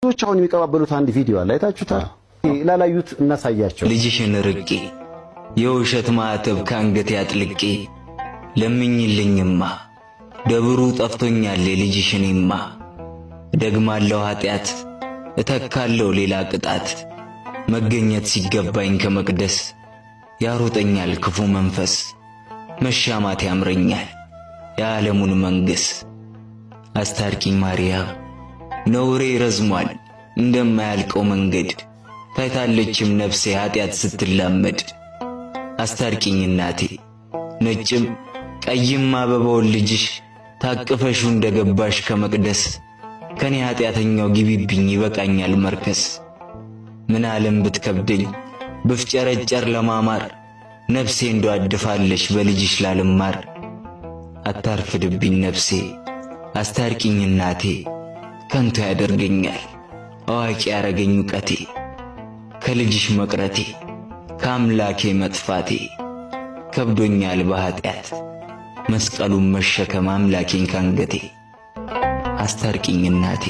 ብዙዎች አሁን የሚቀባበሉት አንድ ቪዲዮ አለ፣ አይታችሁታል? ላላዩት እናሳያቸው። ልጅሽን ርቄ የውሸት ማዕተብ ካንገቴ አጥልቄ ለምኝልኝማ ደብሩ ጠፍቶኛል የልጅሽኔማ ደግማለሁ ኃጢአት እተካለሁ ሌላ ቅጣት መገኘት ሲገባኝ ከመቅደስ ያሮጠኛል ክፉ መንፈስ መሻማት ያምረኛል የዓለሙን መንግስ አስታርቂኝ ማርያም ነውሬ ረዝሟል እንደማያልቀው መንገድ ታይታለችም ነፍሴ ኃጢአት ስትላመድ አስታርቂኝ እናቴ ነጭም ቀይም አበባውን ልጅሽ ታቅፈሹ እንደገባሽ ከመቅደስ ከኔ ኃጢአተኛው ግቢብኝ ይበቃኛል መርከስ ምን ዓለም ብትከብደኝ ብፍጨረጨር ለማማር ነፍሴ እንደዋድፋለሽ በልጅሽ ላልማር አታርፍድብኝ ነፍሴ አስታርቂኝ እናቴ ከንቱ ያደርገኛል አዋቂ ያረገኝ ዕውቀቴ ከልጅሽ መቅረቴ ከአምላኬ መጥፋቴ ከብዶኛል በኃጢአት መስቀሉን መሸከም አምላኬን ካንገቴ አስታርቂኝ እናቴ